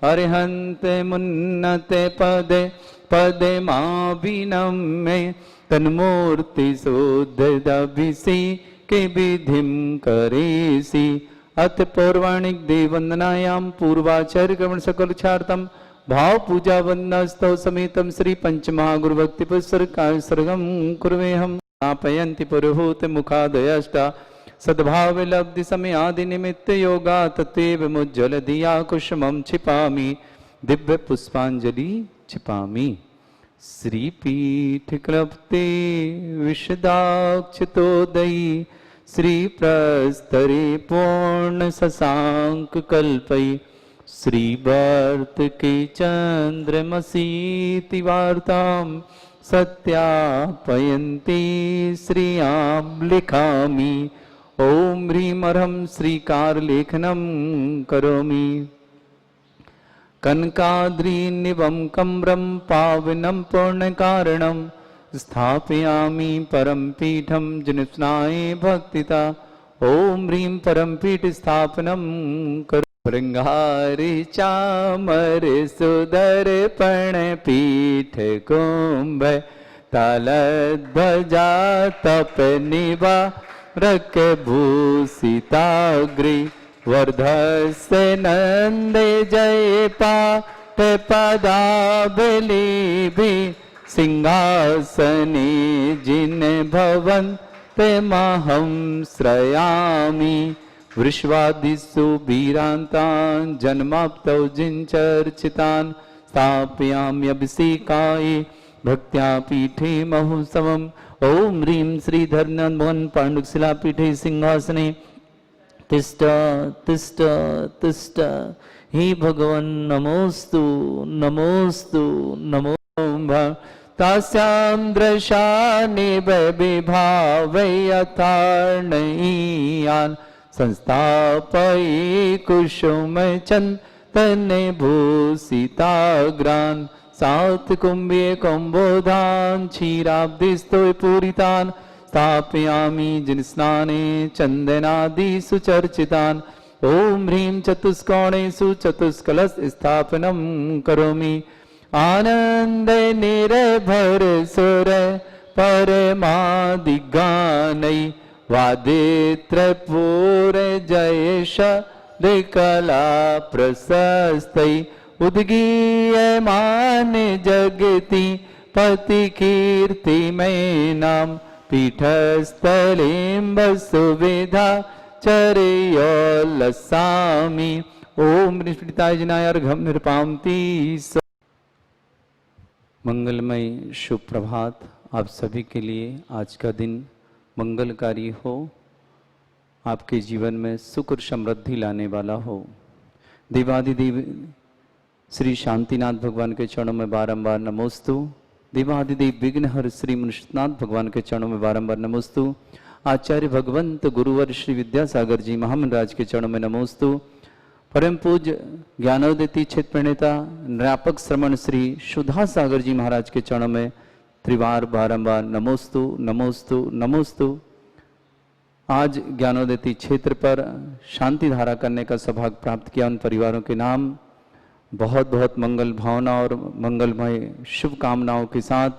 अर्हन्ते मुन्नते पदे पदे माविनम्ये तन्मूर्ति शोद्धभिषि के विधिं करेसि। अथ पौर्वाणिक देववंदनायां पूर्वाचार्य क्रमण सकल क्षार्थम भाव पूजा वंदनास्तव समेतम श्री पंचमहागुरु भक्ति पुस्तक सर्गम कुर्वे हम आपयन्ति पुरोहूत मुखादयष्टा सद्भाव लब्धि समय आदि निमित्त योगा तत्व मुज्ज्वल दिया कुसुमं छिपामि दिव्य पुष्पांजलि छिपामि। श्रीपीठ क्लप्ते विशदाक्षतोदयी श्री प्रस्तरे पूर्ण शशांक कल्पई श्रीवर्त के चंद्रमसीति वार्तां सत्यापयन्ति श्रियां लिखामि। ओम ह्रीं अर्हं श्रीकार लेखनं करोमि। कनकाद्रिनिभं कम्रं पावनं पूर्णकारणं स्थापयामि परम पीठं जनिस्नाय भक्तिता। ओम ह्रीं परम पीठ स्थापनं करो। भृंगारि चामर सुदर्पण पीठ कुंभ तालध्वजा तप निभा रक भूषिताग्रे वर्धस्य नंदे जय पाठ पदावलीभि सिंहासने जिन भवन्ते महं श्रयामि। वृषवादिषु वीरान्तान् जन्माप्तौ जिञ्चर्चितान् स्थापयाम्यभिषेकाय भक्त्या पीठे महोत्सवम्। ओम ह्रीं श्रीधरनन्दन पाण्डुशिलापीठे सिंहासने तिष्ठ तिष्ठ तिष्ठ। हे भगवन् नमोस्तु नमोस्तु नमो तास्यां दृशानिव विभावयथार्णयीयान् संस्थापये कुसुम चन्दने भूषिताग्रान् सात कुंभे कुंभोधान क्षीराब्धिस्तोय पूरितान् स्थापयामि जिनस्नाने चंदनादिषु चर्चितान्। ओम ह्रीं चतुष्कोणेषु चतुष्कलश स्थापनं करोमि। आनंद निर्भर सुर परमादिगानै वादित्रपूर जयश दिकला प्रशस्तै उद्गीयमान जगति पति कीर्ति में नाम पीठस्थलें सुविधा चरयोल्लसामि। ओम निष्पीडिताय जनाय अर्घ्यं निर्पामति। मंगलमय शुभ प्रभात आप सभी के लिए। आज का दिन मंगलकारी हो, आपके जीवन में सुख और समृद्धि लाने वाला हो। देवादिदेव श्री शांतिनाथ भगवान के चरणों में बारंबार नमोस्तु। देवादिदेव विघ्नहर श्री मुनिनाथ भगवान के चरणों में बारंबार नमोस्तु। आचार्य भगवंत गुरुवर श्री विद्यासागर जी महामंडराज के चरणों में नमोस्तु। परम पूज्य ज्ञानोदयती क्षेत्र प्रणेता निरापक श्रमण श्री सुधा सागर जी महाराज के चरणों में त्रिवार बारंबार नमोस्तु नमोस्तु नमोस्तु। आज ज्ञानोदयती क्षेत्र पर शांति धारा करने का सौभाग्य प्राप्त किया उन परिवारों के नाम बहुत बहुत मंगल भावना और मंगलमय शुभकामनाओं के साथ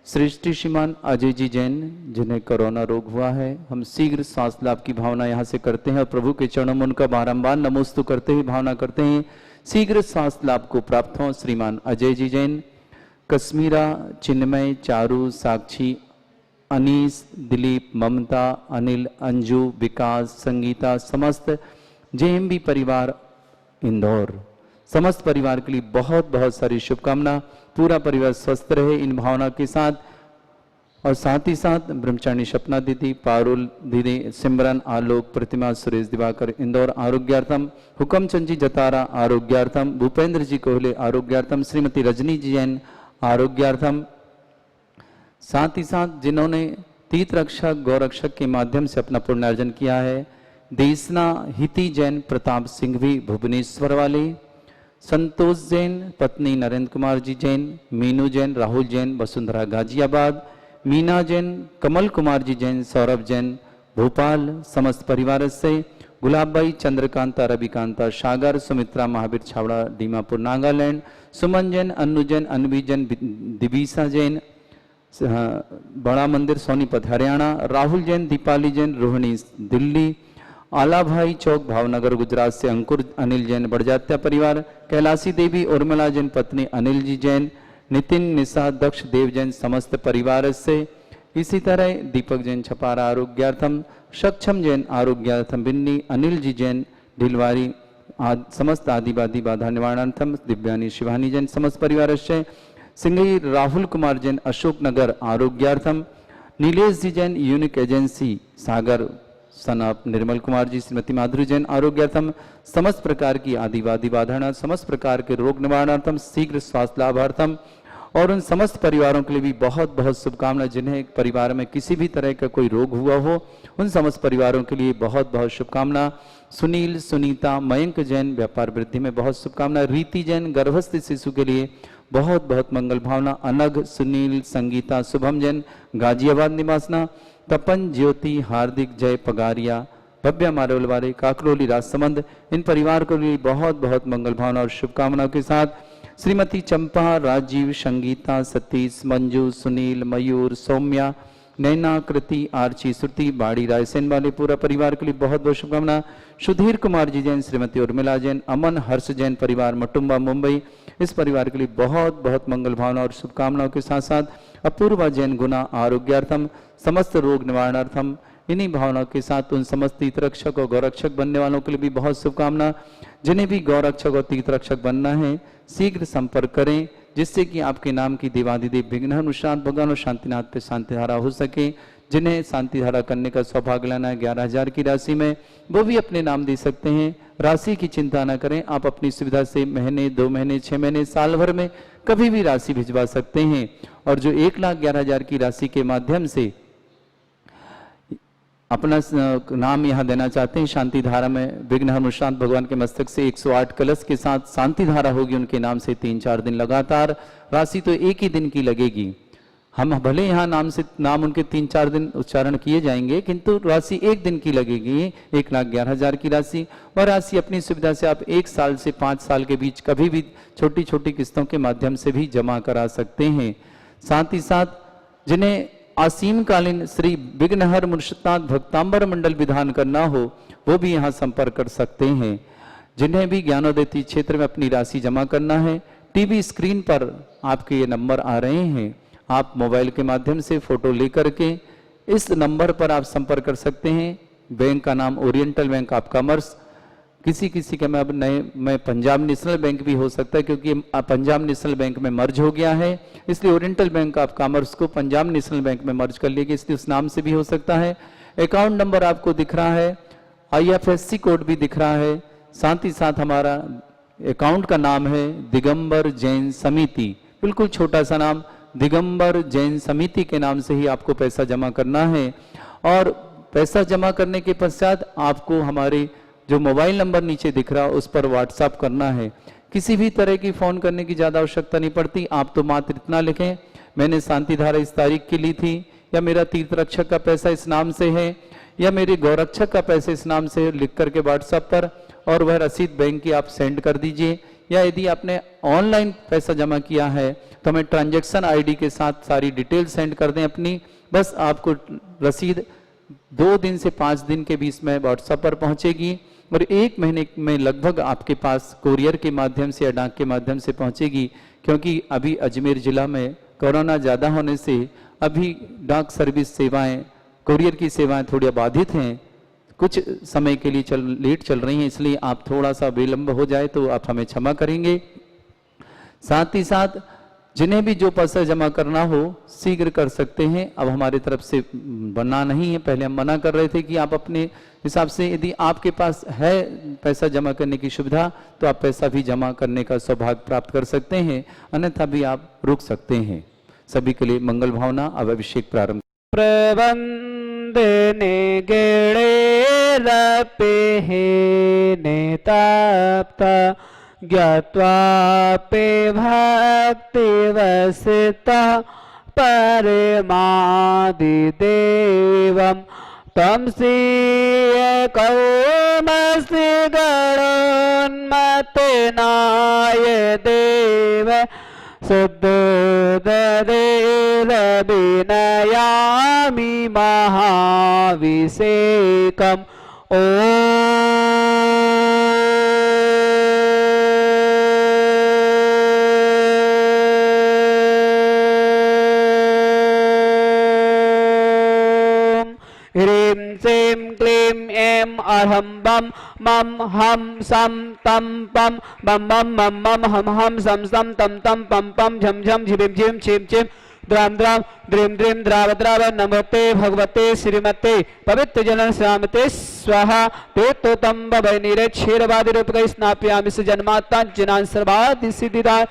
श्रेष्ठी श्रीमान अजय जी जैन जिन्हें कोरोना रोग हुआ है, हम शीघ्र स्वास्थ्य लाभ की भावना यहाँ से करते हैं और प्रभु के चरणों में उनका बारंबार नमोस्तु करते हुए भावना करते हैं शीघ्र स्वास्थ्य लाभ को प्राप्त हो। श्रीमान अजय जी जैन, कश्मीरा, चिन्मय, चारू, साक्षी, अनीस, दिलीप, ममता, अनिल, अंजू, विकास, संगीता, समस्त जेएमबी परिवार इंदौर, समस्त परिवार के लिए बहुत बहुत सारी शुभकामना। पूरा परिवार स्वस्थ रहे इन भावना के साथ। और साथ ही साथ ब्रह्मचारिणी सपना दीदी, पारुल दीदी, सिमरन, आलोक, प्रतिमा, सुरेश दिवाकर इंदौर आरोग्यार्थम, हुकमचंद जी जतारा आरोग्यार्थम, भूपेंद्र जी कोहले आरोग्यार्थम, श्रीमती रजनी जी जैन आरोग्यार्थम। साथ ही साथ जिन्होंने तीर्थ रक्षक गौरक्षक के माध्यम से अपना पुण्यार्जन किया है, देसना हिति जैन, प्रताप सिंह भी भुवनेश्वर वाले, संतोष जैन, पत्नी नरेंद्र कुमार जी जैन, मीनू जैन, राहुल जैन, वसुंधरा गाजियाबाद, मीना जैन, कमल कुमार जी जैन, सौरभ जैन भोपाल, समस्त परिवार से गुलाबबाई, चंद्रकांता, रविकांता, सागर, सुमित्रा, महावीर छावड़ा, दीमापुर, नागालैंड, सुमन जैन, अन्नू जैन, अनवी जैन, दिवीसा जैन, बड़ा मंदिर, सोनीपत, हरियाणा, राहुल जैन, दीपाली जैन, रोहिणी, दिल्ली, आला भाई चौक, भावनगर, गुजरात से अंकुर अनिल जैन, बड़जात्या परिवार, कैलाशी देवी, उर्मिला जैन, पत्नी अनिल जी जैन, नितिन, निशा, दक्ष, देव जैन, समस्त परिवार से। इसी तरह दीपक जैन, छपारा, आरोग्यार्थम, सक्षम जैन, आरोग्यार्थम, बिन्नी, अनिल जी जैन, ढिलवारी, समस्त आदिवादी बाधा निवारणार्थम, दिव्यानी, शिवानी जैन, समस्त परिवार से। सिंगई राहुल कुमार जैन, अशोकनगर, आरोग्यार्थम, Nilesh ji Jain, unique agency, Sagar, son of Nirmal Kumar ji, Shrimati Madhuri Jain, आरोग्यार्थम, समस्त प्रकार की आदिवादी बाधाना, समस्त प्रकार के रोग निवारणार्थम, शीघ्र स्वास्थ्य लाभार्थम, और उन समस्त परिवारों के लिए भी बहुत बहुत शुभकामनाएं। जिन्हें परिवार में किसी भी तरह का कोई रोग हुआ हो, उन समस्त परिवारों के लिए बहुत बहुत शुभकामना। सुनील, सुनीता, मयंक जैन, व्यापार वृद्धि में बहुत शुभकामना। रीति जैन, गर्भस्थ शिशु के लिए बहुत बहुत मंगल भावना। अनघ, सुनील, संगीता, शुभम जैन, गाजियाबाद निवासना। तपन, ज्योति, हार्दिक, जय, पगारिया, भव्य मारेवलवारे, काकरोली, राजसमंद, इन परिवार को लिए बहुत बहुत मंगल भावना और शुभकामनाओं के साथ श्रीमती चंपा, राजीव, संगीता, सतीश, मंजू, सुनील, मयूर, सौम्या, नैना, कृति, आर्ची, श्रुति, बाड़ी, रायसेन वाले पूरा परिवार के लिए बहुत बहुत शुभकामना। सुधीर कुमार जी जैन, श्रीमती उर्मिला जैन, अमन, हर्ष जैन परिवार, मटुम्बा, मुंबई, इस परिवार के लिए बहुत बहुत मंगल भावना और शुभकामनाओं के साथ साथ अपूर्वा जैन, गुना, आरोग्यार्थम, समस्त रोग निवारणार्थम, इन्हीं भावनाओं के साथ उन समस्त तीर्थरक्षक और गौरक्षक बनने वालों के लिए भी बहुत शुभकामना। जिन्हें भी गौरक्षक और तीर्थरक्षक बनना है शीघ्र संपर्क करें, जिससे कि आपके नाम की देवाधिदेव विघ्नहनुशांत भगवान और शांतिनाथ पे शांतिधारा हो सके। जिन्हें शांतिधारा करने का सौभाग्य लाना है 11,000 की राशि में, वो भी अपने नाम दे सकते हैं। राशि की चिंता न करें, आप अपनी सुविधा से महीने, 2 महीने, 6 महीने, साल भर में कभी भी राशि भिजवा सकते हैं। और जो 1,11,000 की राशि के माध्यम से अपना नाम यहाँ देना चाहते हैं, शांति धारा में विघ्न हनुशांत भगवान के मस्तक से 108 कलश के साथ शांति धारा होगी उनके नाम से 3-4 दिन लगातार। राशि तो एक ही दिन की लगेगी। हम भले यहाँ नाम उनके 3-4 दिन उच्चारण किए जाएंगे, किंतु राशि एक दिन की लगेगी। 1,11,000 की राशि, और राशि अपनी सुविधा से आप 1 साल से 5 साल के बीच कभी भी छोटी छोटी किस्तों के माध्यम से भी जमा करा सकते हैं। साथ ही साथ जिन्हें आसीम कालीन श्री विघ्नहर मुर्शिदानाथ भक्तांबर मंडल विधान करना हो, वो भी यहाँ संपर्क कर सकते हैं। जिन्हें भी ज्ञानोदय क्षेत्र में अपनी राशि जमा करना है, टीवी स्क्रीन पर आपके ये नंबर आ रहे हैं, आप मोबाइल के माध्यम से फोटो लेकर के इस नंबर पर आप संपर्क कर सकते हैं। बैंक का नाम ओरिएंटल बैंक ऑफ कॉमर्स, किसी के में पंजाब नेशनल बैंक भी हो सकता है, क्योंकि पंजाब नेशनल बैंक में मर्ज हो गया है, इसलिए ओरिएंटल बैंक ऑफ कॉमर्स को पंजाब नेशनल बैंक में मर्ज कर लिया, इसलिए उस नाम से भी हो सकता है। अकाउंट नंबर आपको दिख रहा है, IFSC कोड भी दिख रहा है। साथ ही साथ हमारा अकाउंट का नाम है दिगंबर जैन समिति, बिल्कुल छोटा सा नाम, दिगंबर जैन समिति के नाम से ही आपको पैसा जमा करना है। और पैसा जमा करने के पश्चात आपको हमारे जो मोबाइल नंबर नीचे दिख रहा है उस पर व्हाट्सएप करना है। किसी भी तरह की फोन करने की ज्यादा आवश्यकता नहीं पड़ती। आप तो मात्र इतना लिखें, मैंने शांति धारा इस तारीख की ली थी, या मेरा तीर्थ रक्षक का पैसा इस नाम से है, या मेरे गौरक्षक का पैसा इस नाम से, लिख करके व्हाट्सएप पर, और वह रसीद बैंक की आप सेंड कर दीजिए। या यदि आपने ऑनलाइन पैसा जमा किया है तो हमें ट्रांजैक्शन ID के साथ सारी डिटेल सेंड कर दें अपनी, बस आपको रसीद 2 दिन से 5 दिन के बीच में व्हाट्सएप पर पहुंचेगी, और 1 महीने में लगभग आपके पास कोरियर के माध्यम से या डाक के माध्यम से पहुंचेगी। क्योंकि अभी अजमेर जिला में कोरोना ज़्यादा होने से अभी डाक सर्विस सेवाएं, कोरियर की सेवाएं थोड़ी बाधित हैं, कुछ समय के लिए लेट चल रही हैं, इसलिए आप थोड़ा सा विलंब हो जाए तो आप हमें क्षमा करेंगे। साथ ही साथ जिन्हें भी जो पैसा जमा करना हो शीघ्र कर सकते हैं। अब हमारी तरफ से बना नहीं है, पहले हम मना कर रहे थे कि आप अपने हिसाब से, यदि आपके पास है पैसा जमा करने की सुविधा तो आप पैसा भी जमा करने का सौभाग्य प्राप्त कर सकते हैं, अन्यथा भी आप रुक सकते हैं। सभी के लिए मंगल भावना। अब अभिषेक प्रारंभ। प्रबंधने गेड़े रपे नेताप्ता ज्ञात्वापि भक्तिवसिता परमादिदेवं तमसीय कौमसि गणोन्मतेनाय देव शुद्धोदरेरभिनयामि महाभिषेकम् ह्रीं श्रीं क्लीं ऐं अहं बम मम हम सम तम पम बम बम मम मम हम सम सम तम तम पम पम झम झम झिम झिम छिम छिम द्राम द्राम द्रीम द्रीम द्राव द्राव नमोते भगवते श्रीमते पवित्र जलन श्यामते स्वाहा ते तो तम बभय नीरे क्षीरवादी रूप का स्नाप्यामि से जन्माता जिनान सर्वादि सिद्धिदाय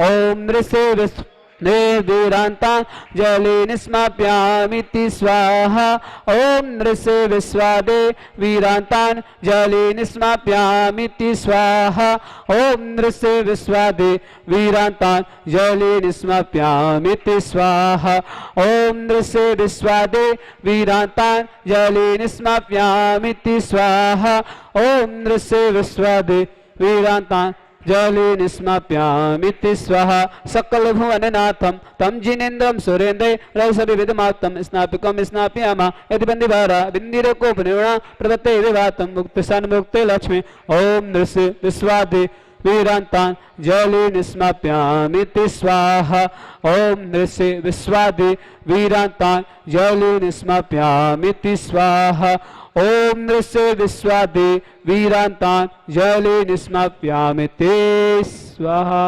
ओम नृसे वीरांता जले निस्माप्यामिति स्वाहा ओम नृसे विश्वादे वीरांतान जले निस्माप्यामिति स्वाहा ओम नृसे विश्वादे वीरांतान जले निस्माप्यामिति स्वाहा ओम नृसे विश्वादे वीरांतान जले निस्माप्यामिति स्वाहा ओम नृसे विश्वादे वीरांतान जले निस्माप्यामिति स्वाहा सकल भुवननाथं तं जिनेन्द्रं सुरेन्द्रे रसविविधमातं स्नापिकं स्नापयामा यदि बन्दिवारा बिन्दिरकोपनिर्णा प्रदत्ते विवातं मुक्तिसन्मुक्ते लक्ष्मी ओम नृसे विश्वादे वीरांतान जले निस्माप्यामिति स्वाहा ओम नृसे विश्वादे वीरांतान जले निस्माप्यामिति स्वाहा ओम नृसे विश्वादे वीरांतान जले निस्माप्यामिति स्वाहा।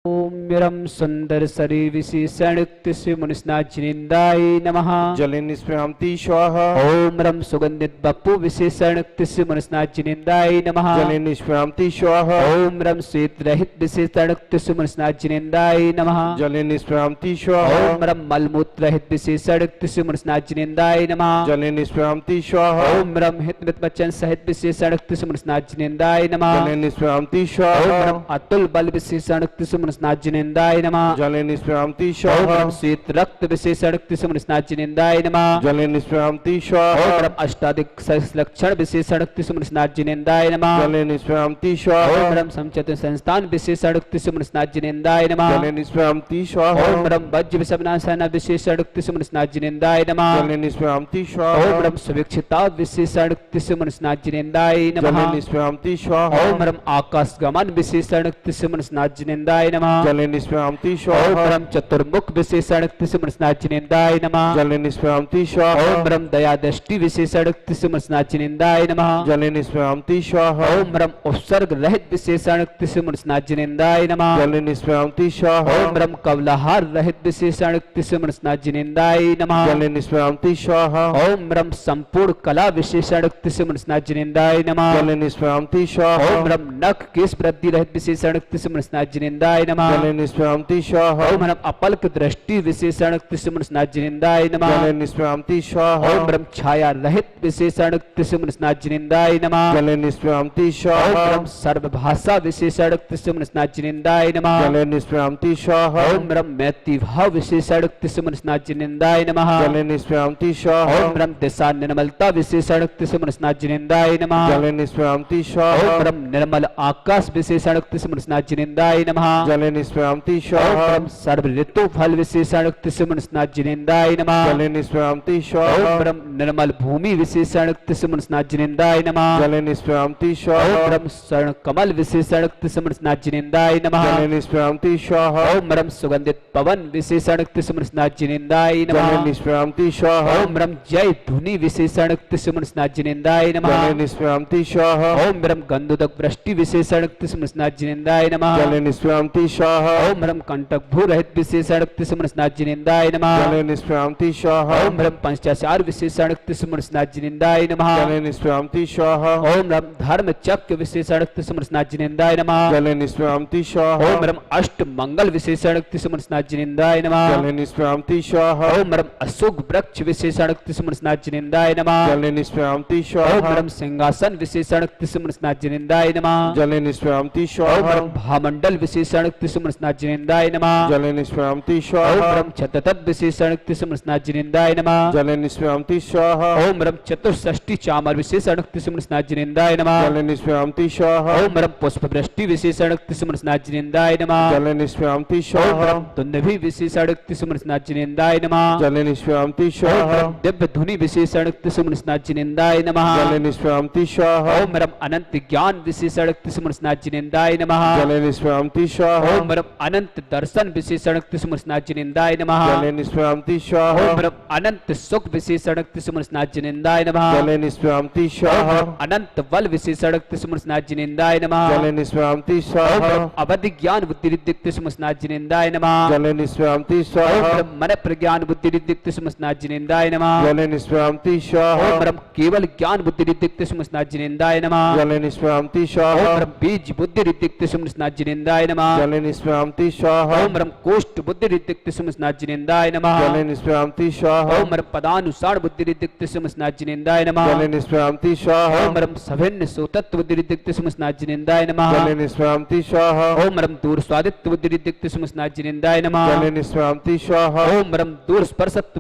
ओम मिरम सुंदर सरी विशेषणक्तिस्य मुनिस्नाथ जिनेन्द्राय नमः जले निष्प्यामति स्वाहा ओम रम सुगंधित बप्पु विशेषणक्तिस्य मुनिस्नाथ जिनेन्द्राय नमः जले निष्प्यामति स्वाहा ओम रम श्वेत रहित विशेषणक्तिस्य मुनिस्नाथ जिनेन्द्राय नमः जले निष्प्यामति स्वाहा ओम रम मलमूत्र रहित विशेषणक्तिस्य मुनिस्नाथ जिनेन्द्राय नमः जले निष्प्यामति स्वाहा ओम रम हित मृत बच्चन सहित विशेषणक्तिस्य मुनिस्नाथ जिनेन्द्राय नमः जले निष्प्यामति ओम स्वाहा रम अतुल बल विशेषणक्तिस्य मुनिस्नाथ जिनेन्द्राय नमः जले निष्प्यामति ओम स्वाहा रम श्वेत रक्त विशेषणक्तिस्य मुनिस्नाथ जिनेन्द्राय नमः जले निष्प्यामति ओम स्वाहा रम अष्टाधिक लक्षण विशेषणक्तिस्य मुनिस्नाथ जिनेन्द्राय नमः जले निष्प्यामति ओम स्वाहा रम समचतुर संस्थान विशेषणक्तिस्य मुनिस्नाथ जिनेन्द्राय नमः जले निष्प्यामति स्वाहा ओम रम वज्र विषमनाशन विशेषणक्तिस्य मुनिस्नाथ जिनेन्द्राय नमः जले निष्प्यामति ओम स्वाहा रम सुविक्षिता विशेषणक्तिस्य मुनिस्नाथ जिनेन्द्राय नमः जले निष्प्यामति स्वाहा ओम रम आकाश गमन विशेषणक्तिस्य मुनिस्नाथ जिनेन्द्राय नमः जले निष्प्यामति ओम स्वाहा रम चतुर्मुख विशेषणक्तिस्य मुनिस्नाथ जिनेन्द्राय नमः जले निष्प्यामति स्वाहा ओम रम दया दृष्टि विशेषणक्तिस्य मुनिस्नाथ जिनेन्द्राय नमः जले निष्प्यामति स्वाहा ओम रम उपसर्ग रहित विशेषणक्तिस्य मुनिस्नाथ जिनेन्द्राय नमः जले निष्प्यामति स्वाहा ओम रम कवलहार रहित विशेषणक्तिस्य मुनिस्नाथ जिनेन्द्राय नमः जले निष्प्यामति स्वाहा ओम रम संपूर्ण कला विशेषणक्तिस्य मुनिस्नाथ जिनेन्द्राय नमः जले निष्प्यामति स्वाहा ओम रम नख केश वृद्धि रहित विशेषणक्तिस्य मुनिस्नाथ जिनेन्द्राय नमः जले निष्प्यामति स्वाहा ओम रम अपल्क दृष्टि विशेषणक्तिस्य मुनिस्नाथ जिनेन्द्राय नमः जले निष्प्यामति स्वाहा ओम रम छाया रहित विशेषणक्तिस्य मुनिस्नाथ जिनेन्द्राय नमः जले निष्प्यामति ओम स्वाहा रम सर्वभाषा विशेषणक्तिस्य मुनिस्नाथ जिनेन्द्राय नमः जले निष्प्यामति स्वाहा ओम रम मैत्री भाव विशेषणक्तिस्य मुनिस्नाथ जिनेन्द्राय नमः जले निष्प्यामति स्वाहा ओम रम दिशा निर्मलता विशेषणक्तिस्य मुनिस्नाथ जिनेन्द्राय नमः जले निष्प्यामति स्वाहा ओम रम निर्मल आकाश विशेषणक्तिस्य मुनिस्नाथ जिनेन्द्राय नमः जले निष्प्यामति ओम स्वाहा रम सर्व ऋतु फल विशेषणक्तिस्य मुनिस्नाथ जिनेन्द्राय नमः जले निष्प्यामति ओम स्वाहा रम निर्मल भूमि विशेषणक्तिस्य मुनिस्नाथ जिनेन्द्राय नमः जले निष्प्यामति ओम स्वाहा रम स्वर्ण कमल विशेषणक्तिस्य मुनिस्नाथ जिनेन्द्राय नमः जले निष्प्यामति स्वाहा ओम रम सुगंधित पवन विशेषणक्तिस्य मुनिस्नाथ जिनेन्द्राय जले नमः निष्प्यामति स्वाहा ओम रम जय धुनि विशेषणक्तिस्य मुनिस्नाथ जिनेन्द्राय नमः जले निष्प्यामति स्वाहा ओम रम गंधोदक वृष्टि विशेषणक्तिस्य मुनिस्नाथ जिनेन्द्राय नमः जले निष्प्यामति स्वाहा ओम रम कंटक भू रहित विशेषणक्तिस्य मुनिस्नाथ जिनेन्द्राय नमः जले निष्प्यामति स्वाहा ओम रम पंचाचार विशेषणक्तिस्य मुनिस्नाथ जिनेन्द्राय नमः जले निष्प्यामति स्वाहा ओम रम धर्म चक्र विशेषणक्तिस्य मुनिस्नाथ जिनेन्द्राय नमः जले निष्प्यामति स्वाहा ओम रम अष्ट मंगल विशेषणक्तिस्य मुनिस्नाथ जिनेन्द्राय नमः जले निष्प्यामति स्वाहा ओम रम अशोक वृक्ष विशेषणक्तिस्य मुनिस्नाथ जिनेन्द्राय नमः जले निष्प्यामति ओम स्वाहा रम सिंहासन विशेषणक्तिस्य मुनिस्नाथ जिनेन्द्राय नमः जले निष्प्यामति ओम स्वाहा रम भामंडल विशेषणक्तिस्य विशेषणक्तिसुमनस्नाजिनेन्द्राय नमः जले निष्क्रांति ओम स्वाहा ब्रह्म चतुर्थ विशेषणक्तिसुमनस्नाजिनेन्द्राय नमः जले निष्क्रांति स्वाहा ओम ब्रह्म चतुष्षष्टि चामर विशेषणक्तिसुमनस्नाजिनेन्द्राय नमः जले निष्क्रांति स्वाहा ओम ब्रह्म पुष्पवृष्टि विशेषणक्तिसुमनस्नाजिनेन्द्राय नमः जले निष्क्रांति ओम स्वाहा ब्रह्म तुन्नभि विशेषणक्तिसुमनस्नाजिनेन्द्राय नमः जले निष्क्रांति ओम स्वाहा ब्रह्म दिव्य धुनि विशेषणक्तिसुमनस्नाजिनेन्द्राय नमः जले निष्क्रांति स्वाहा ओम ब्रह्म अनंत ज्ञान विशेषणक्तिसुमनस्नाजिनेन्द्राय नमः जले निष्क्रांति स्वाहा ओम ब्रह्म अनंत दर्शन विशेषणक्तिसुमनस्नाजिनेन्द्राय नमः जले निष्क्रांति ओम स्वाहा ब्रह्म अनंत सुख विशेषणक्तिसुमनस्नाजिनेन्द्राय नमः जले निष्क्रांति ओम स्वाहा ब्रह्म अनंत बल विशेषणक्तिसुमनस्नाजिनेन्द्राय नमः जले निष्क्रांति ओम स्वाहा ब्रह्म अवधि ज्ञान बुद्धिरिद्धिक्तिसुमनस्नाजिनेन्द्राय नमः जले निष्क्रांति ओम स्वाहा ब्रह्म मन प्रज्ञान बुद्धिरिद्धिक्तिसुमनस्नाजिनेन्द्राय नमः जले निष्क्रांति ओम स्वाहा ब्रह्म केवल ज्ञान बुद्धिरिद्धिक्तिसुमनस्नाजिनेन्द्राय नमः जले निष्क्रांति ओम स्वाहा ब्रह्म बीज बुद्धिरिद्धिक्तिसुमनस्नाजिनेन्द्राय नमः जले निष्क्रांति स्वाहा ओम ब्रह्म कोष्ठ बुद्धिरिद्धिक्तिसुमनस्नाजिनेन्द्राय नमः जले निष्क्रांति स्वाहा ओम ब्रह्म पदानुसार बुद्धिरिद्धिक्तिसुमनस्नाजिनेन्द्राय नमः जले निष्क्रांति स्वाहा ओम ब्रह्म सभिन्न सोतत्व बुद्धिरिद्धिक्तिसुमनस्नाजिनेन्द्राय नमः जले निष्क्रांति स्वाहा ओम ब्रह्म दूर स्वादित्व बुद्धिरिद्धिक्तिसुमनस्नाजिनेन्द्राय नमः जले निष्क्रांति स्वाहा ओम ब्रह्म दूर स्पर्शत्व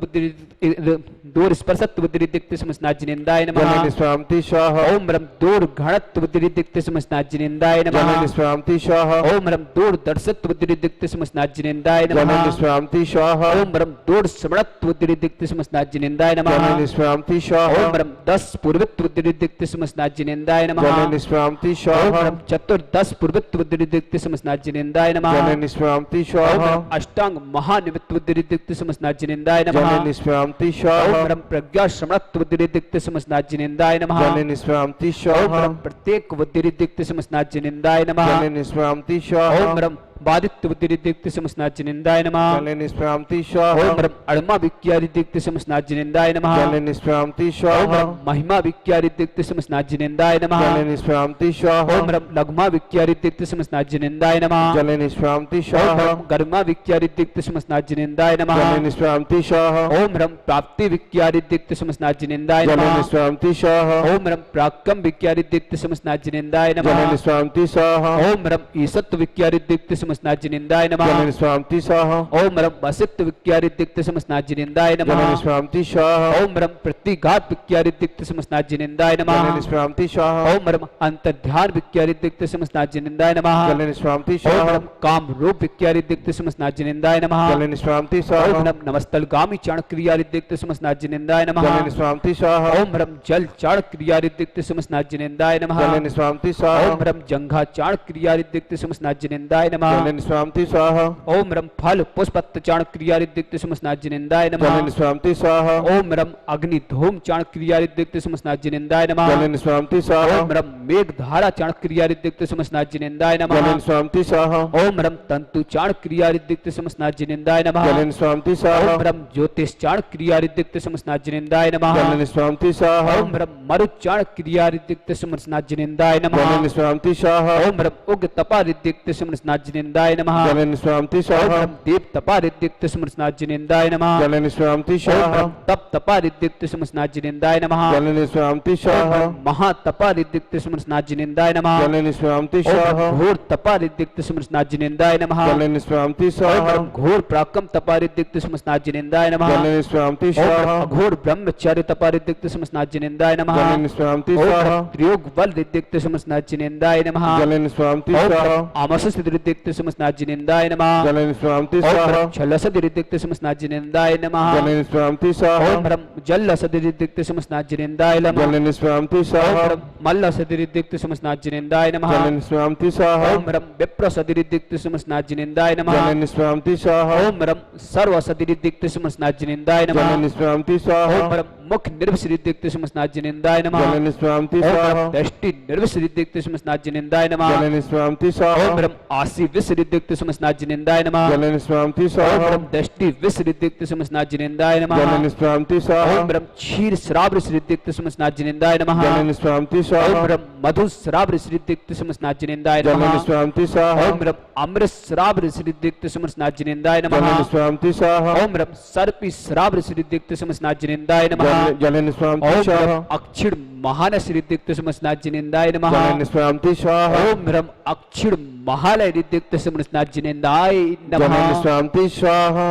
बुद्धिरिद्धिक्तिसुमनस्नाजिनेन्द्राय नमः जले निष्क्रांति स्वाहा ओम ब्रह्म दूर घणत्व बुद्धिरिद्धिक्तिसुमनस्नाजिनेन्द्राय नमः जले निष्क्रांति स्वाहा ओम ब्रह्म दूर दर्शत्व बुद्धिरिद्धिक्तिसुमनस्नाजिनेन्द्राय जले नमः निष्क्रांति स्वाहा ओम ब्रह्म दूर श्रवणत्व बुद्धिरिद्धिक्तिसुमनस्नाजिनेन्द्राय नमः जले निष्क्रांति स्वाहा ओम ब्रह्म 10 पूर्वत्व बुद्धिरिद्धिक्तिसुमनस्नाजिनेन्द्राय नमः जले निष्क्रांति ओम स्वाहा ब्रह्म चतुर्दश पूर्वत्व बुद्धिरिद्धिक्तिसुमनस्नाजिनेन्द्राय नमः जले निष्क्रांति ओम स्वाहा ब्रह्म अष्टांग महानिमित्त बुद्धिरिद्धिक्तिसुमनस्नाजिनेन्द्राय नमः जले निष्क्रांति ओम स्वाहा ब्रह्म प्रज्ञा श्रवणत्व बुद्धिरिद्धिक्तिसुमनस्नाजिनेन्द्राय नमः जले निष्क्रांति ओम स्वाहा ब्रह्म प्रत्येक बुद्धिरिद्धिक्तिसुमनस्नाजिनेन्द्राय नमः जले निष्क्रांति ओम स्वाहा ब्रह्म बाधित्व बुद्धिरिद्धिक्तिसुमनस्नाजिनेन्द्राय नमः जले निष्क्रांति ओम स्वाहा ब्रह्म अणमा विक्रियारिद्धिक्तिसुमनस्नाजिनेन्द्राय नमः जले निष्क्रांति ओम स्वाहा ब्रह्म महिमा विक्रियारिद्धिक्तिसुमनस्नाजिनेन्द्राय नमः जले निष्क्रांति स्वाहा ओम ब्रह्म लघुमा विक्रियारिद्धिक्तिसुमनस्नाजिनेन्द्राय नमः जले निष्क्रांति ओम स्वाहा ब्रह्म गर्मा विक्रियारिद्धिक्तिसुमनस्नाजिनेन्द्राय नमः जले निष्क्रांति स्वाहा ओम ब्रह्म प्राप्ति विक्रियारिद्धिक्तिसुमनस्नाजिनेन्द्राय जले नमः निष्क्रांति स्वाहा ओम ब्रह्म प्राक्कम विक्रियारिद्धिक्तिसुमनस्नाजिनेन्द्राय जले नमः निष्क्रांति स्वाहा ओम ब्रह्म ईसत्व विक्रियारिद्धिक्तिसुमनस्नाजिनेन्द्राय नमः जले निष्क्रांति स्वाहा ओम ब्रह्म वसित्व विक्रियारिद्धिक्तिसुमनस्नाजिनेन्द्राय जले नमः निष्क्रांति स्वाहा ओम ब्रह्म प्रतिघात विक्रियारिद्धिक्तिसुमनस्नाजिनेन्द्राय जले नमः निष्क्रांति स्वाहा ओम ब्रह्म अंतर्ध्यान विक्रियारिद्धिक्तिसुमनस्नाजिनेन्द्राय नमः जले निष्क्रांति ओम स्वाहा ब्रह्म काम रूप विक्रियारिद्धिक्तिसुमनस्नाजिनेन्द्राय नमः जले निष्क्रांति ओम स्वाहा ब्रह्म नमस्तलगामी चाणक्रियारिद्धिक्तिसुमनस्नाजिनेन्द्राय नमः जले निष्क्रांति स्वाहा ओम ब्रह्म जल चाणक्रियारिद्धिक्तिसुमनस्नाजिनेन्द्राय नमः जले निष्क्रांति स्वाहा ओम ब्रह्म जंघा चाणक्रियारिद्धिक्तिसुमनस्नाजिनेन्द्राय नमः जले निष्क्रांति स्वाहा ओम ब्रह्म फल पुष्पत्त चाणक्रियारिद्धिक्तिसुमनस्नाजिनेन्द्राय जले नमः निष्क्रांति स्वाहा ओम ब्रह्म अग्निधूम चाणक्रियारिद्धिक्तिसुमनस्नाजिनेन्द्राय नमः जले निष्क्रांति स्वाहा ओम ब्रह्म मेघधारा चाणक्रियारिद्धिक्तिसुमनस्नाजिनेन्द्राय नमः जले निष्क्रांति स्वाहा ओम ब्रह्म तंतु चाणक्रियारिद्धिक्तिसुमनस्नाजिनेन्द्राय नमः जले निष्क्रांति ओम स्वाहा ब्रह्म ज्योतिष चाणक्रियारिद्धिक्तिसुमनस्नाजिनेन्द्राय नमः जले निष्क्रांति स्वाहा ओम ब्रह्म मरु चाणक्रियारिद्धिक्तिसुमनस्नाजिनेन्द्राय नमः जले निष्क्रांति स्वाहा ओम ब्रह्म उग तपारिद्धिक्तिसुमनस्नाजिनेन्द्राय नमः जले निष्क्रांति ओम स्वाहा ब्रह्म देव तपारिद्धिक्तिसुमनस्नाजिनेन्द्राय नमः जले निष्क्रांति ओम स्वाहा ब्रह्म तप तपारिद्धिक्तिसुमनस्नाजिनेन्द्राय नमः जले निष्क्रांति ओम स्वाहा ब्रह्म महातपारिद्धिक्तिसुमनस्नाजिनेन्द्राय नमः जले निष्क्रांति ओम स्वाहा ब्रह्म घोर तपारिद्धिक्तिसुमनस्नाजिनेन्द्राय नमः जले निष्क्रांति ओम स्वाहा ब्रह्म घोर प्राकम तपारिद्धिक्तिसुमनस्नाजिनेन्द्राय नमः जले निष्क्रांति ओम स्वाहा ब्रह्म अघोर ब्रह्मचार्य तपारिद्धिक्तिसुमनस्नाजिनेन्द्राय नमः जले निष्क्रांति ओम स्वाहा ब्रह्म त्रियोग बल रिद्धिक्तिसुमनस्नाजिनेन्द्राय नमः जले निष्क्रांति ओम स्वाहा ब्रह्म आमसस रिद्धिक्तिसुमनस्नाजिनेन्द्राय नमः जले निष्क्रांति ओम स्वाहा ब्रह्म छलसद रिद्धिक्तिसुमनस्नाजिनेन्द्राय नमः जले निष्क्रांति स्वाहा ओम ब्रह्म जल्लसद रिद्धिक्तिसुमनस्नाजिनेन्द्राय नमः जले निष्क्रांति ओम स्वाहा ब्रह्म मल्लसद रिद्धिक्तिसुमनस्नाजिनेन्द्राय नमः जले निष्क्रांति स्वाहा ओम ब्रह्म विप्रसद रिद्धिक्तिसुमनस्नाजिनेन्द्राय नमः जले निष्क्रांति स्वाहा ओम ब्रह्म सर्वसद रिद्धिक्तिसुमनस्नाजिनेन्द्राय नमः जले निष्क्रांति स्वाहा ओम ब्रह्म मुख निर्विष रिद्धिक्तिसुमनस्नाजिनेन्द्राय नमः जले निष्क्रांति ओम स्वाहा ब्रह्म दृष्टि निर्विष रिद्धिक्तिसुमनस्नाजिनेन्द्राय नमः जले निष्क्रांति ओम स्वाहा ब्रह्म आसी विष रिद्धिक्तिसुमनस्नाजिनेन्द्राय नमः जले निष्क्रांति ओम स्वाहा ब्रह्म दृष्टि विष रिद्धिक्तिसुमनस्नाजिनेन्द्राय नमः जले निष्क्रांति स्वाहा ओम ब्रह्म क्षीर श्राव रिद्धिक्तिसुमनस्नाजिनेन्द्राय नमः जले निष्क्रांति ओम स्वाहा ब्रह्म मधु श्राव रिद्धिक्तिसुमनस्नाजिनेन्द्राय जले नमः निष्क्रांति स्वाहा ओम ब्रह्म अमृत श्राव रिद्धिक्तिसुमनस्नाजिनेन्द्राय जले नमः निष्क्रांति स्वाहा ओम ब्रह्म सर्पी श्राव रिद्धिक्तिसुमनस्नाजिनेन्द्राय नमः जले निष्क्रांति ओम स्वाहा ब्रह्म अक्षिण महानस रिद्धिक्तिसुमनस्नाजिनेन्द्राय नमः जले निष्क्रांति स्वाहा ओम ब्रह्म अक्षिण महालय तस्य मनस्नाथ जिनेन्द्राय जनन नमः। शांति स्वाहा।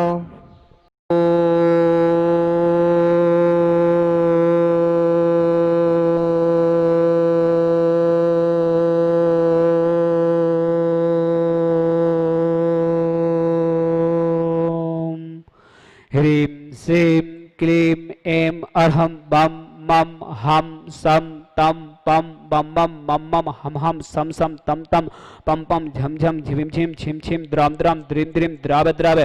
ह्रीं श्रीं क्लीं ऐं अर्हं बम मम हम सम तम पम बम बम मम मम हम हम सम सम तम तम पम पम झम झम झिम झिम छिम छिम द्राम द्राम द्रीम द्रीम द्राव द्राव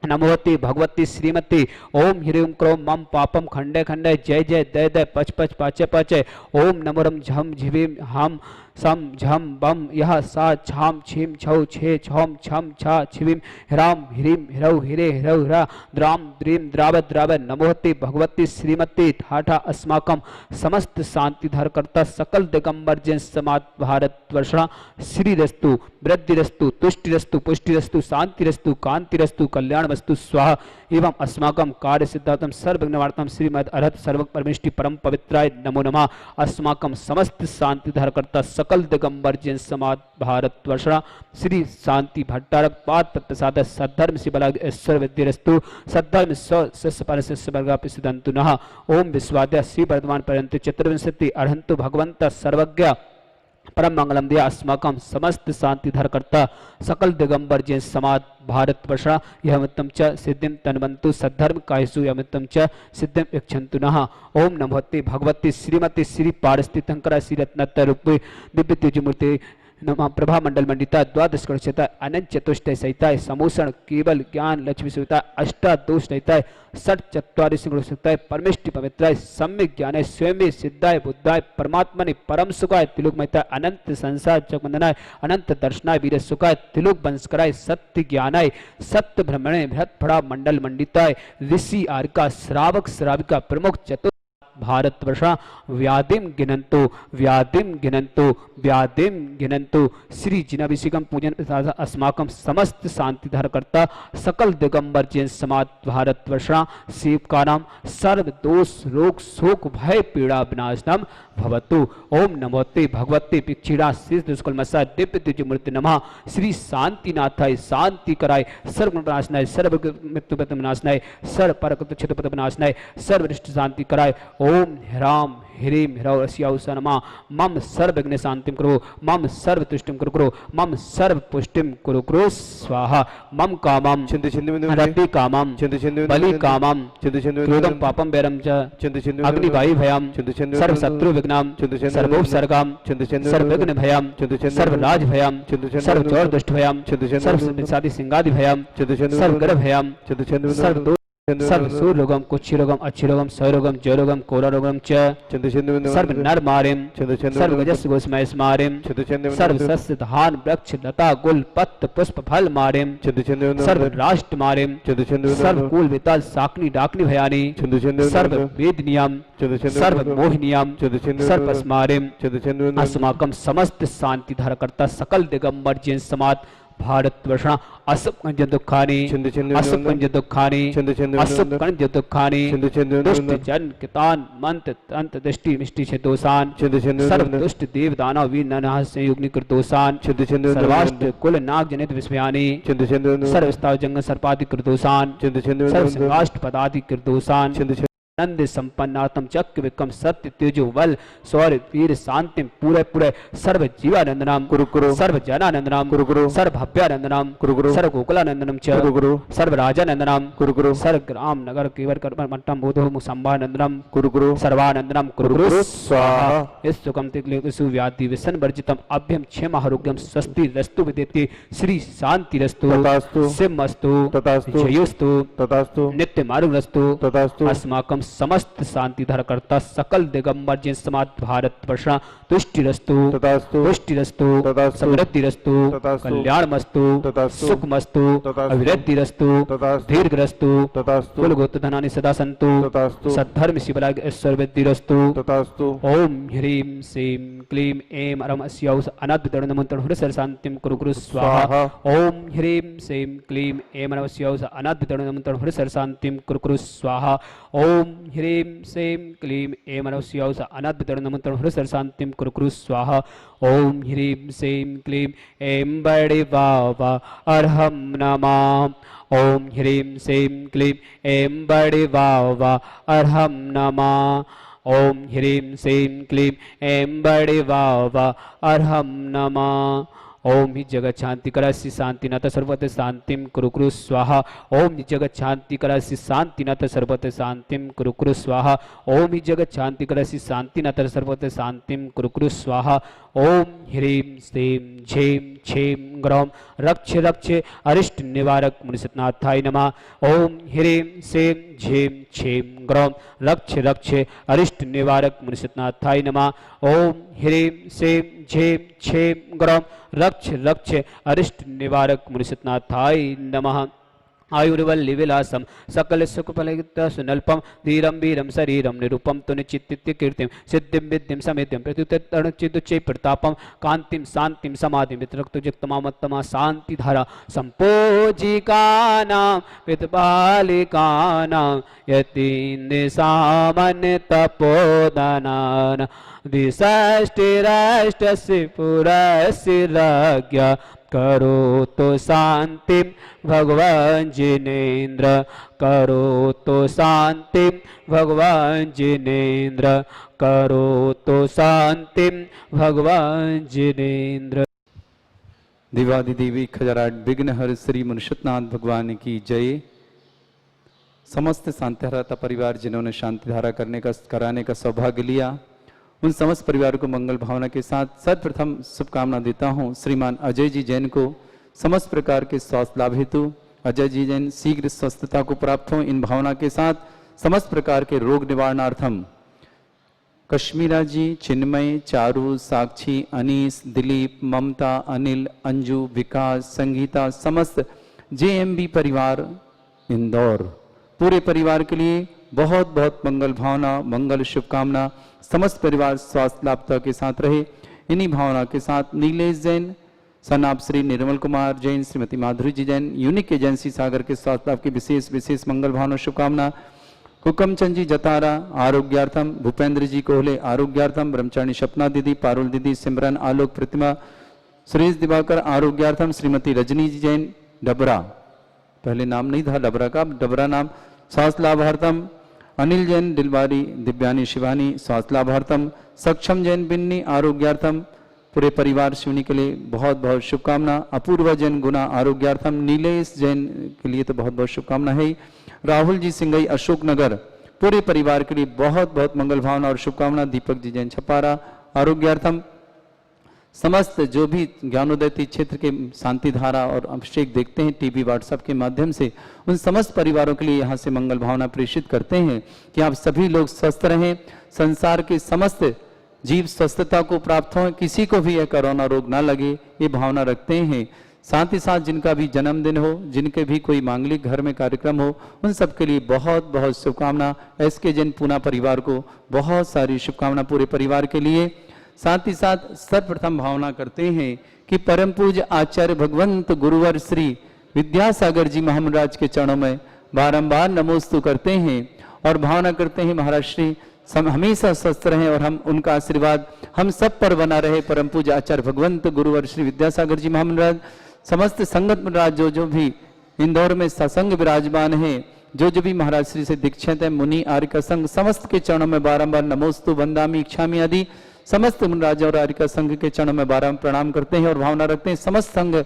नमोति भगवती श्रीमती ओम ह्रीं क्रोम मम पापम खंडे खंडे जय जय दय दय पच पच पाचे पाचे ओम नमोरम झम झिवीम हम सम झम बम यह सा छाम छीम छौ छे छौम छम छा छिवीम ह्राम ह्रीं ह्रौ हिरे ह्रौ ह्रा द्राम द्रीम द्राव द्राव नमोति भगवती श्रीमती ठाठा अस्माकम समस्त शांतिधर करता सकल दिगंबर जैन समाज भारत वर्षा श्रीरस्तु वृद्धिरस्तु तुष्टिरस्तु पुष्टिरस्तु शांतिरस्तु कांतिरस्तु कल्याणमस्तु स्वाहा एवं अस्माकं कार्य सिद्धार्थम सर्वज्ञवार्तम श्रीमद अरहत सर्व परमेष्टि परम पवित्राय नमो नमः। अस्माकं समस्त शांतिधर करता सकल दिगंबर जैन समाज भारत वर्षा श्री शांति भट्टारक पाद प्रसाद सद्धर्म शिवलाग ऐश्वर विद्यरस्तु सद्धर्म सस्य परस्य वर्गा सिद्धंतु नः। ओम विश्वाद्य श्री वर्धमान पर्यंत चतुर्विंशति अर्हन्तु भगवंत सर्वज्ञ परम मंगलम दिया अस्माकं समस्त शांतिधर करता सकल दिगंबर जैन समाज भारत वर्षा यमत्तम च सिद्धिम तन्वन्तु सद्धर्म कायसु यमत्तम च सिद्धिम इच्छन्तु नः। ओम नमोते भगवती श्रीमती श्री पारस्थितंकरा श्री रत्नत्र रूपे दिव्य तेजमूर्ति नमः प्रभा मंडल मंडिता द्वादश कक्षता अनंत चतुष्टय सहिताय समूषण केवल ज्ञान लक्ष्मी सुविता अष्टादोष रहिताय षट चत्वारि सिंह सुताय परमेष्टि पवित्राय सम्यक ज्ञानाय स्वयं सिद्धाय बुद्धाय परमात्मने परम सुखाय तिलुक महिताय अनंत संसार जगवंदनाय अनंत दर्शनाय वीर सुखाय तिलुक वंशकराय सत्य ज्ञानाय सत्य भ्रमणे बृहत फड़ा मंडल मंडिताय ऋषि आर्का श्रावक श्राविका प्रमुख चतुर भारत वर्षा व्याधिम गिनंतो श्री जिनाभिषेकम पूजन अस्माकं समस्त शांतिधर करता सकल दिगंबर जैन समाज भारत वर्षा सेवकानां सर्व दोष रोग शोक भय पीड़ा विनाशनम भवतु। ओम नमोते भगवते पिक्षीणा श्री दुष्कलमसा दिव्य द्विजमूर्ति नमः। श्री शांतिनाथाय शांति कराय सर्व विनाशनाय सर्व मृत्यु विनाशनाय सर्व परकत क्षेत्र विनाशनाय सर्वरिष्ट शांति कराय। ओम ह्राम ह्रीं ह्रौ अस्याउसा नमः। मम सर्वविघ्न शांतिं कुरु मम सर्व तुष्टिं कुरु मम सर्व पुष्टिं कुरु स्वाहा। मम कामं रति कामं बलि कामं क्रोधं पापं वैरं च अग्निवायु भयं सर्व शत्रु विघ्नं सर्वोपसर्गं सर्वविघ्न भयं सर्वराज भयं सर्व चौर दुष्ट भयं सर्व साधि सिंगादि भयं सर्व गर्भ भयं सर्व सर्व सूर रोगम कुक्षि रोगम अच्छी रोगम क्षय रोगम जय रोगम कोरा रोगम च सर्व नर मारिम सर्व गजस गोस्मय स्मारिम सर्व सस्य धान वृक्ष लता गुल पत्र पुष्प फल मारिम सर्व राष्ट्र मारिम सर्व कुल विताल साकनी डाकनी भयानी सर्व वेद नियम सर्व मोह नियम सर्व स्मारिम अस्माकं समस्त शांति धार करता सकल दिगंबर जैन समाज भारत वर्षा असुकंज दुखानि असुकंज दुखानि असुकंज दुखानि दुष्ट जन कितान मंत्र तंत्र दृष्टि मिष्टि छे दोषान सर्व दुष्ट देव दानव वीर नरनाह संयुग्नि कृत दोषान सर्वाष्ट कुल नाग जनित विस्मयानि सर्व स्थाव जंगल सर्पादि कृत दोषान सर्व संगाष्ट पदादि कृत दोषान नंद संपन्नातम चक्र विक्रम सत्य तेजो बल शौर्य वीर शांति पूरे पूरे सर्व जीवानंदनाम कुरु सर्व जनानंदनाम कुरु सर्व भव्यानंदनाम कुरु सर्व गोकुलानंदनम च कुरु सर्व राजानंदनाम कुरु सर्व ग्राम नगर केवल कर्म मट्टम बोधो मुसंभानंदनम कुरु सर्वानंदनम कुरु स्वाहा। इस सुखम तिक्लेसु व्याधि विसन वर्जितम अभ्यम क्षेम आरोग्यम स्वस्ति रस्तु विदेति श्री शांति रस्तु सिमस्तु जयोस्तु नित्य मारुरस्तु अस्माकं समस्त शांति धर करता सकल दिगंबर जैन समाज भारत वर्षा तुष्टिरस्तु पुष्टिरस्तु समृद्धिरस्तु कल्याणमस्तु सुखमस्तु अभिवृद्धिरस्तु दीर्घरस्तु कुलगोत्र धनानि सदा सन्तु सद्धर्म शिवलाग ऐश्वर्य वृद्धिरस्तु। ओम ह्रीं श्रीं क्लीं ऐं अरम अस्यौस अनाद्यतरणमन्त्र हृदय शांतिं कुरु स्वाहा। ओम ह्रीं श्रीं क्लीं ऐं अरम अस्यौस अनाद्यतरणमन्त्र हृदय शांतिं कुरु स्वाहा। ओम ह्रीं श्रीं क्लीं ऐं मनस्याौस अनाद्वितरणमन्त्रं हृसर शान्तिं कुरु कुरु स्वाहा। ॐ ह्रीं श्रीं क्लीं ऐं बड़े बाबा अर्हं नमः। ॐ ह्रीं श्रीं क्लीं ऐं बड़े बाबा अर्हं नमः। ॐ ह्रीं श्रीं क्लीं ऐं बड़े बाबा अर्हं नमः। ओम ही जगत शांति करा श्री शांतिनाथ सर्वत्र शांतिं कुरु कुरु स्वाहा। ओम ही जगत शांति करा श्री शांतिनाथ सर्वत्र शांतिं कुरु कुरु स्वाहा। ओम ही जगत शांति करा श्री शांतिनाथ सर्वत्र शांतिं कुरु कुरु स्वाहा। ओम ह्रीं श्रीं झीं छीं ग्रौं रक्ष रक्ष अरिष्ट निवारक मुनिसतनाथाय नमः। ओम ह्रीं श्रीं झीं छीं ग्रौं रक्ष रक्ष अरिष्ट निवारक मुनिसतनाथाय नमः। ओम ह्रीं श्रीं झीं छीं ग्रौं रक्ष रक्ष अरिष्ट निवारक मुनिसतनाथाय नमः। आयुर्वल्ली विलासम सकल सुखफलयुक्त सुनल्पम धीरम वीरम शरीरम निरूपम तुनिचित्तित्य कीर्तिम सिद्धिम विद्धिम समेत्यम प्रत्युत्तरणचिदुच्चै प्रतापम कांतिम शांतिम समाधिम वितरक्तुजिक्तमामत्तमा शांतिधारा संपोजिकानां वितबालिकानां यतीन्द्रसामान्य तपोदनान् द्विषष्टिराष्टस्य पुरस्य राज्ञा करोतु शांतिं भगवान जिनेन्द्र। करोतु शांतिं भगवान जिनेन्द्र। करोतु शांतिं भगवान जिनेन्द्र। देवादिदेवी खजराट विघ्नहर श्री मुनिषतनाथ भगवान की जय। समस्त शांतिधारा परिवार जिन्होंने शांतिधारा कराने का सौभाग्य लिया, उन समस्त परिवार को मंगल भावना के साथ सर्वप्रथम शुभकामना देता हूं। श्रीमान अजय जी जैन को समस्त प्रकार के स्वास्थ्य लाभ हेतु अजय जी जैन शीघ्र स्वस्थता को प्राप्त हो, इन भावना के साथ समस्त प्रकार के रोग निवारणार्थम कश्मीरा जी, चिन्मय, चारू, साक्षी, अनीस, दिलीप, ममता, अनिल, अंजू, विकास, संगीता, समस्त जेएमबी परिवार इंदौर पूरे परिवार के लिए बहुत बहुत मंगल भावना, मंगल शुभकामना। समस्त परिवार स्वास्थ्य लाभता के साथ रहे। इन्हीं भावना के साथ नीलेश जैन, सन आप श्री निर्मल कुमार जैन, श्रीमती माधुरी जी जैन, यूनिक एजेंसी सागर के स्वास्थ्य लाभ की विशेष विशेष मंगल भावना शुभकामना। हुकमचंद जी जतारा आरोग्यार्थम, भूपेंद्र जी कोहले आरोग्यार्थम, ब्रह्मचारिणी सपना दीदी, पारुल दीदी, सिमरन, आलोक, प्रतिमा, सुरेश दिवाकर आरोग्यार्थम, श्रीमती रजनी जी जैन डबरा, पहले नाम नहीं था डबरा का, डबरा नाम स्वास्थ्य लाभार्थम, अनिल जैन दिलवारी, दिव्यानी शिवानी स्वास्थ्य लाभार्थम, सक्षम जैन बिन्नी आरोग्यार्थम, पूरे परिवार शिवनी के लिए बहुत बहुत शुभकामना। अपूर्वा जैन गुना आरोग्यार्थम, नीलेश जैन के लिए तो बहुत बहुत शुभकामना है। राहुल जी सिंगई अशोकनगर पूरे परिवार के लिए बहुत बहुत मंगल भावना और शुभकामना। दीपक जी जैन छपारा आरोग्यार्थम, समस्त जो भी ज्ञानोदय क्षेत्र के शांति धारा और अभिषेक देखते हैं टीवी व्हाट्सएप के माध्यम से, उन समस्त परिवारों के लिए यहाँ से मंगल भावना प्रेषित करते हैं कि आप सभी लोग स्वस्थ रहें, संसार के समस्त जीव स्वस्थता को प्राप्त हों, किसी को भी यह कोरोना रोग ना लगे, ये भावना रखते हैं। साथ ही साथ जिनका भी जन्मदिन हो, जिनके भी कोई मांगलिक घर में कार्यक्रम हो, उन सब के लिए बहुत बहुत शुभकामना। एसके जैन पूना परिवार को बहुत सारी शुभकामना पूरे परिवार के लिए। साथ ही साथ सर्वप्रथम भावना करते हैं कि परम पूज्य आचार्य भगवंत गुरुवर श्री विद्यासागर जी महाराज के चरणों में बारंबार नमोस्तु करते हैं और भावना करते हैं महाराज श्री हमेशा स्वस्थ रहें और हम उनका आशीर्वाद हम सब पर बना रहे। परम पूज्य आचार्य भगवंत गुरुवर श्री विद्यासागर जी महाराज, समस्त संगत महाराज जो भी इंदौर में सत्संग विराजमान है, जो भी महाराज श्री से दीक्षित है, मुनि आर्य संघ समस्त के चरणों में बारंबार नमोस्तु वंदामि इच्छामि आदि समस्त मुनिराज और आर्य संघ के चरणों में बारंबार प्रणाम करते हैं और भावना रखते हैं समस्त संघ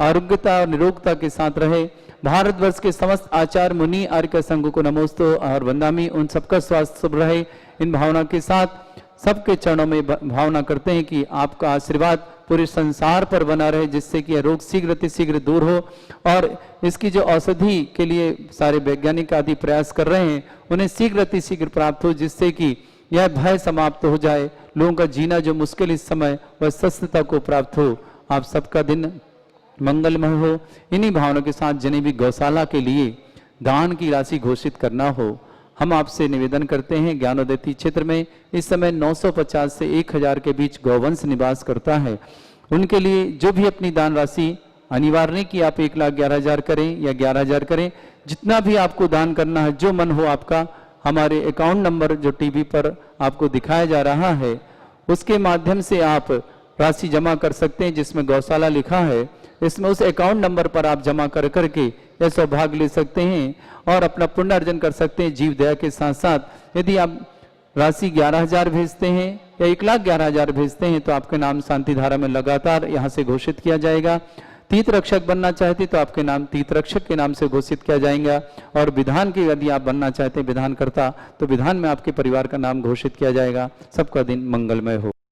आरोग्यता और निरोगता के साथ रहे। भारतवर्ष के समस्त आचार्य मुनि आर्य संघ को नमोस्तु और वंदामि, उन सबका स्वास्थ्य शुभ रहे। इन भावना के साथ सबके चरणों में भावना करते हैं कि आपका आशीर्वाद पूरे संसार पर बना रहे, जिससे कि यह रोग शीघ्र दूर हो और इसकी जो औषधि के लिए सारे वैज्ञानिक आदि प्रयास कर रहे हैं उन्हें शीघ्र प्राप्त हो, जिससे कि यह भय समाप्त हो जाए, लोगों का जीना जो मुश्किल इस समय वह स्वस्थता को प्राप्त हो। आप सबका दिन मंगलमय हो। इन्हीं भावनाओं के साथ जिन्हें भी गौशाला के लिए दान की राशि घोषित करना हो, हम आपसे निवेदन करते हैं। ज्ञानोदय क्षेत्र में इस समय 950 से 1000 के बीच गौवंश निवास करता है। उनके लिए जो भी अपनी दान राशि, अनिवार्य नहीं कि आप 1,11,000 करें या 11,000 करें, जितना भी आपको दान करना है, जो मन हो आपका, हमारे अकाउंट नंबर जो टीवी पर आपको दिखाया जा रहा है उसके माध्यम से आप राशि जमा कर सकते हैं, जिसमें गौशाला लिखा है। इसमें उस अकाउंट नंबर पर आप जमा कर करके यह सौभाग्य ले सकते हैं और अपना पुण्य अर्जन कर सकते हैं जीव दया के साथ साथ। यदि आप राशि 11,000 भेजते हैं या 1,11,000 भेजते हैं तो आपके नाम शांति धारा में लगातार यहाँ से घोषित किया जाएगा। तीर्थ रक्षक बनना चाहते तो आपके नाम तीर्थ रक्षक के नाम से घोषित किया जाएगा। और विधान के यदि आप बनना चाहते हैं विधानकर्ता, तो विधान में आपके परिवार का नाम घोषित किया जाएगा। सबका दिन मंगलमय हो।